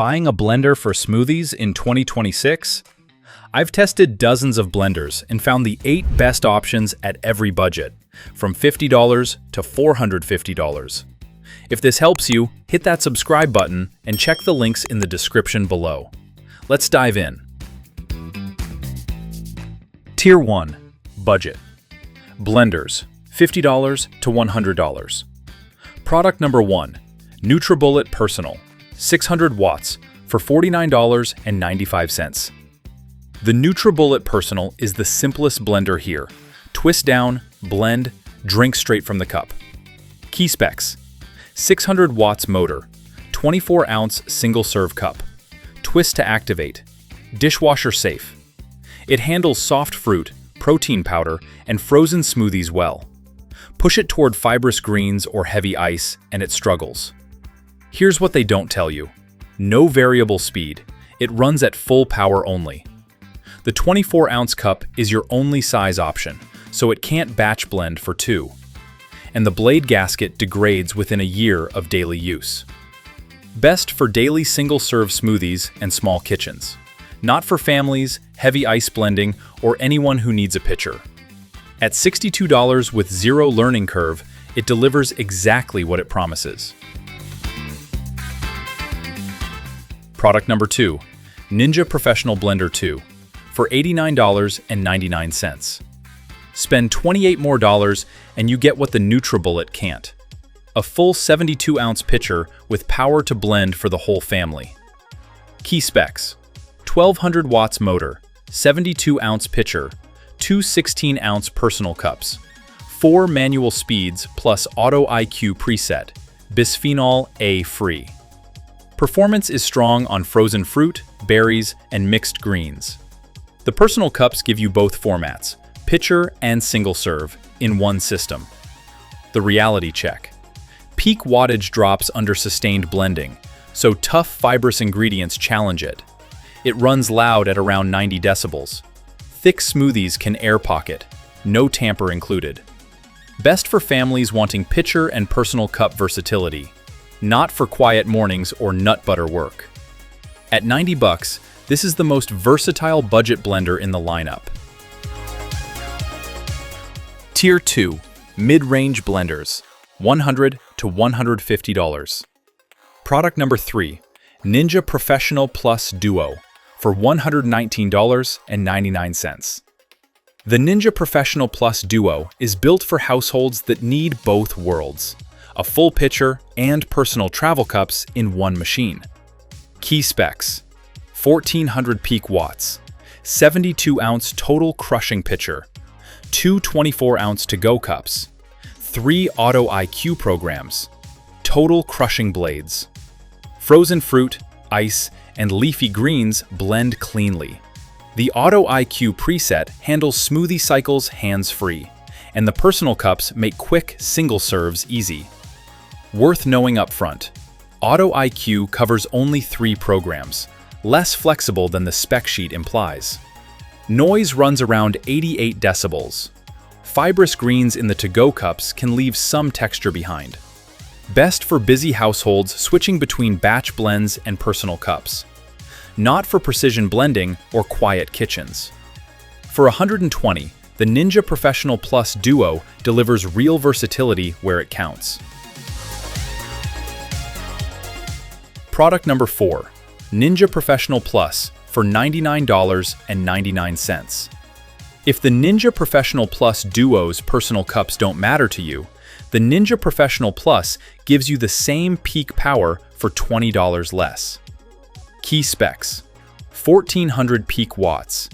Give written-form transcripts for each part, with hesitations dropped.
Buying a blender for smoothies in 2026? I've tested dozens of blenders and found the 8 best options at every budget, from $50 to $450. If this helps you, hit that subscribe button and check the links in the description below. Let's dive in. Tier 1. Budget. Blenders, $50 to $100. Product number 1. NutriBullet Personal, 600 watts for $49.95. The NutriBullet Personal is the simplest blender here. Twist down, blend, drink straight from the cup. Key specs: 600 watts motor, 24-ounce single-serve cup, twist to activate, dishwasher safe. It handles soft fruit, protein powder, and frozen smoothies well. Push it toward fibrous greens or heavy ice, and it struggles. Here's what they don't tell you. No variable speed. It runs at full power only. The 24-ounce cup is your only size option, so it can't batch blend for 2. And the blade gasket degrades within a year of daily use. Best for daily single-serve smoothies and small kitchens. Not for families, heavy ice blending, or anyone who needs a pitcher. At $62 with zero learning curve, it delivers exactly what it promises. Product number 2. Ninja Professional Blender 2 for $89.99. Spend $28 more and you get what the NutriBullet can't. A full 72-ounce pitcher with power to blend for the whole family. Key specs: 1200 watts motor, 72-ounce pitcher, 2 16-ounce personal cups, 4 manual speeds plus Auto IQ preset, bisphenol A free. Performance is strong on frozen fruit, berries, and mixed greens. The personal cups give you both formats, pitcher and single serve, in one system. The reality check: peak wattage drops under sustained blending, so tough fibrous ingredients challenge it. It runs loud at around 90 decibels. Thick smoothies can air pocket, no tamper included. Best for families wanting pitcher and personal cup versatility, not for quiet mornings or nut butter work. At $90, this is the most versatile budget blender in the lineup. Tier 2. Mid-range blenders, $100 to $150. Product number 3. Ninja Professional Plus Duo for $119.99. The Ninja Professional Plus Duo is built for households that need both worlds. A full pitcher and personal travel cups in one machine. Key specs: 1400 peak watts, 72-ounce total crushing pitcher, 2 24-ounce to-go cups, 3 Auto IQ programs, total crushing blades. Frozen fruit, ice, and leafy greens blend cleanly. The Auto IQ preset handles smoothie cycles hands-free, and the personal cups make quick single serves easy. Worth knowing upfront: Auto IQ covers only 3 programs, less flexible than the spec sheet implies. Noise runs around 88 decibels. Fibrous greens in the to-go cups can leave some texture behind. Best for busy households switching between batch blends and personal cups. Not for precision blending or quiet kitchens. For $120, the Ninja Professional Plus Duo delivers real versatility where it counts. Product number 4. Ninja Professional Plus for $99.99. If the Ninja Professional Plus Duo's personal cups don't matter to you, the Ninja Professional Plus gives you the same peak power for $20 less. Key specs: 1400 peak watts,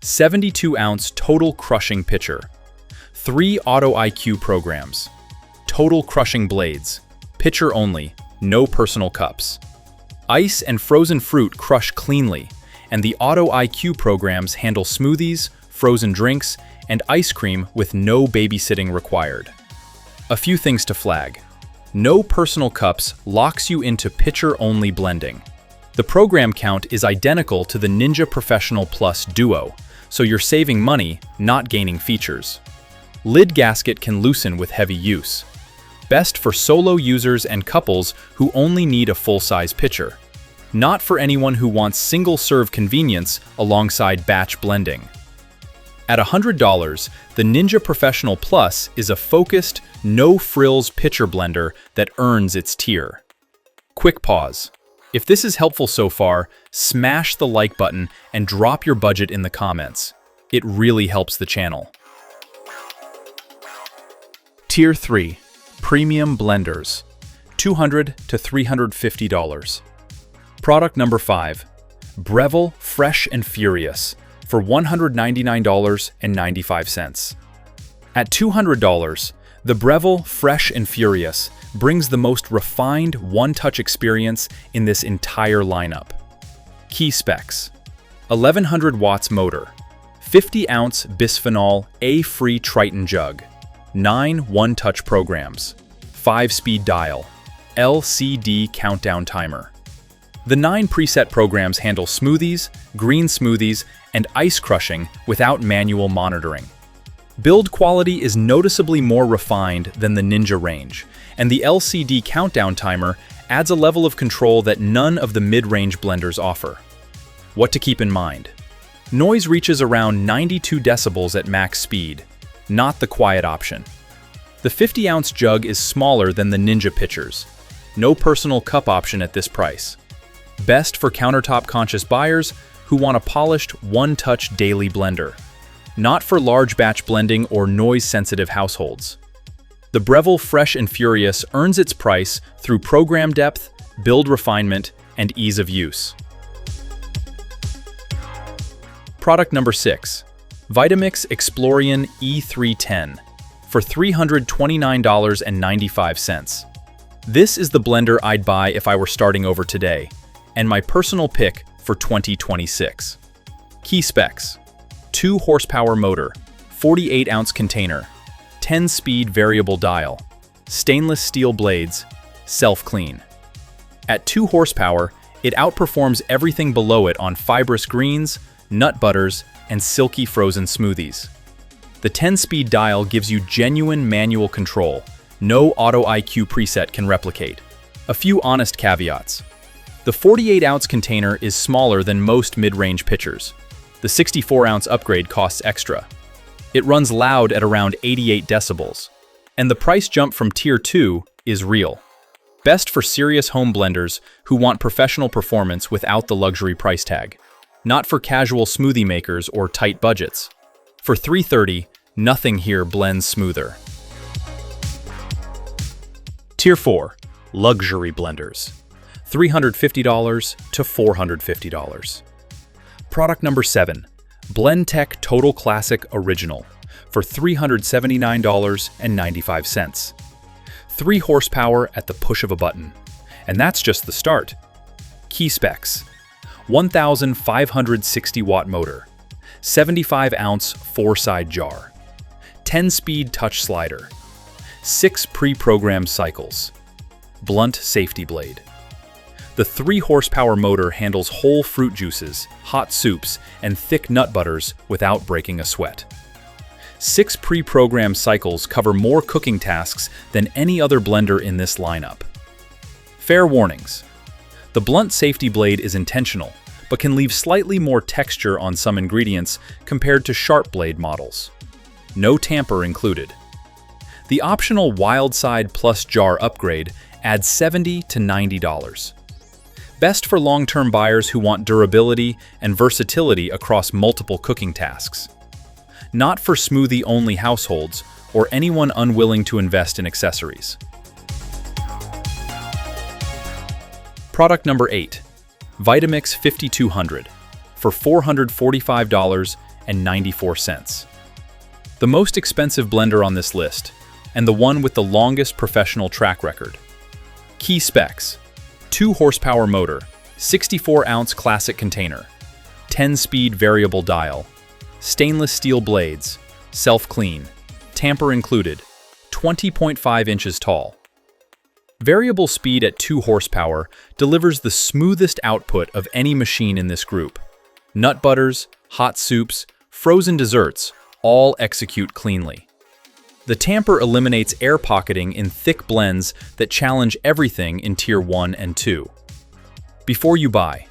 72-ounce total crushing pitcher, 3 Auto IQ programs, total crushing blades, pitcher only, no personal cups. Ice and frozen fruit crush cleanly, and the Auto IQ programs handle smoothies, frozen drinks, and ice cream with no babysitting required. A few things to flag. No personal cups locks you into pitcher-only blending. The program count is identical to the Ninja Professional Plus Duo, so you're saving money, not gaining features. Lid gasket can loosen with heavy use. Best for solo users and couples who only need a full-size pitcher. Not for anyone who wants single-serve convenience alongside batch blending. At $100, the Ninja Professional Plus is a focused, no-frills pitcher blender that earns its tier. Quick pause. If this is helpful so far, smash the like button and drop your budget in the comments. It really helps the channel. Tier 3. Premium Blenders. $200 to $350. Product number 5. Breville Fresh and Furious for $199.95. At $200, the Breville Fresh and Furious brings the most refined one-touch experience in this entire lineup. Key specs: 1100 watts motor, 50-ounce bisphenol A-free Triton jug, 9 one-touch programs, 5-speed dial, LCD countdown timer. The 9 preset programs handle smoothies, green smoothies, and ice crushing without manual monitoring. Build quality is noticeably more refined than the Ninja range, and the LCD countdown timer adds a level of control that none of the mid-range blenders offer. What to keep in mind: noise reaches around 92 decibels at max speed, not the quiet option. The 50-ounce jug is smaller than the Ninja pitchers. No personal cup option at this price. Best for countertop-conscious buyers who want a polished, one-touch daily blender. Not for large batch blending or noise-sensitive households. The Breville Fresh and Furious earns its price through program depth, build refinement, and ease of use. Product number 6. Vitamix Explorian E310 for $329.95. This is the blender I'd buy if I were starting over today, and my personal pick for 2026. Key specs: 2 horsepower motor, 48-ounce container, 10-speed variable dial, stainless steel blades, self-clean. At 2 horsepower, it outperforms everything below it on fibrous greens, nut butters, and silky frozen smoothies. The 10-speed dial gives you genuine manual control. No Auto IQ preset can replicate. A few honest caveats. The 48-ounce container is smaller than most mid-range pitchers. The 64-ounce upgrade costs extra. It runs loud at around 88 decibels. And the price jump from Tier 2 is real. Best for serious home blenders who want professional performance without the luxury price tag. Not for casual smoothie makers or tight budgets. For $330, nothing here blends smoother. Tier 4. Luxury Blenders. $350 to $450. Product number 7. Blendtec Total Classic Original for $379.95. 3 horsepower at the push of a button. And that's just the start. Key specs: 1,560 watt motor, 75-ounce 4-side jar, 10-speed touch slider, 6 pre-programmed cycles, blunt safety blade. The 3 horsepower motor handles whole fruit juices, hot soups, and thick nut butters without breaking a sweat. 6 pre-programmed cycles cover more cooking tasks than any other blender in this lineup. Fair warnings: the blunt safety blade is intentional, but can leave slightly more texture on some ingredients compared to sharp blade models. No tamper included. The optional Wild Side Plus jar upgrade adds $70 to $90. Best for long-term buyers who want durability and versatility across multiple cooking tasks. Not for smoothie-only households or anyone unwilling to invest in accessories. Product number 8. Vitamix 5200 for $445.94. The most expensive blender on this list, and the one with the longest professional track record. Key specs: 2 horsepower motor, 64-ounce classic container, 10-speed variable dial, stainless steel blades, self-clean, tamper included, 20.5 inches tall. Variable speed at 2 horsepower delivers the smoothest output of any machine in this group. Nut butters, hot soups, frozen desserts all execute cleanly. The tamper eliminates air pocketing in thick blends that challenge everything in Tier 1 and 2. Before you buy.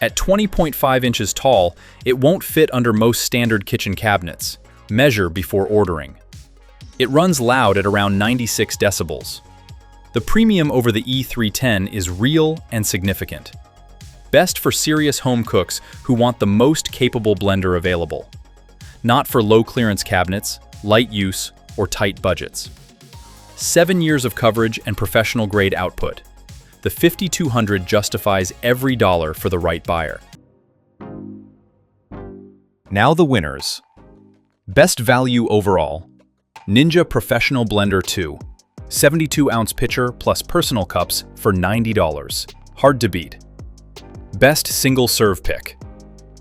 At 20.5 inches tall, it won't fit under most standard kitchen cabinets. Measure before ordering. It runs loud at around 96 decibels. The premium over the E310 is real and significant. Best for serious home cooks who want the most capable blender available. Not for low-clearance cabinets, light use, or tight budgets. 7 years of coverage and professional-grade output. The 5200 justifies every dollar for the right buyer. Now the winners. Best value overall. Ninja Professional Blender 2. 72-ounce pitcher plus personal cups for $90. Hard to beat. Best single serve pick.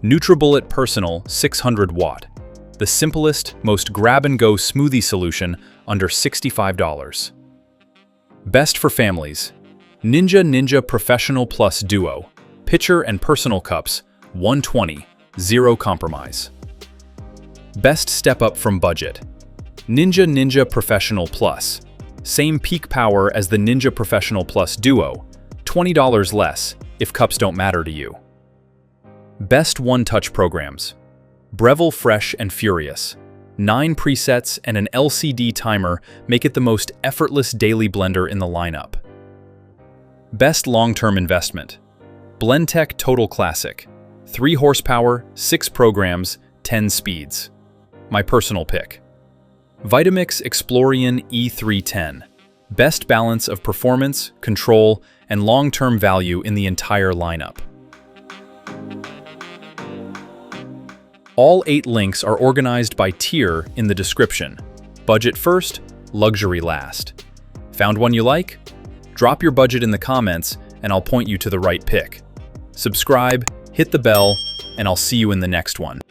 NutriBullet Personal 600 watt. The simplest, most grab-and-go smoothie solution under $65. Best for families. Ninja Professional Plus Duo. Pitcher and personal cups, $120, zero compromise. Best step up from budget. Ninja Professional Plus. Same peak power as the Ninja Professional Plus Duo, $20 less if cups don't matter to you. Best one-touch programs. Breville Fresh and Furious. 9 presets and an LCD timer make it the most effortless daily blender in the lineup. Best long-term investment. Blendtec Total Classic. 3 horsepower, 6 programs, 10 speeds. My personal pick. Vitamix Explorian E310. Best balance of performance, control, and long-term value in the entire lineup. All 8 links are organized by tier in the description. Budget first, luxury last. Found one you like? Drop your budget in the comments and I'll point you to the right pick. Subscribe, hit the bell, and I'll see you in the next one.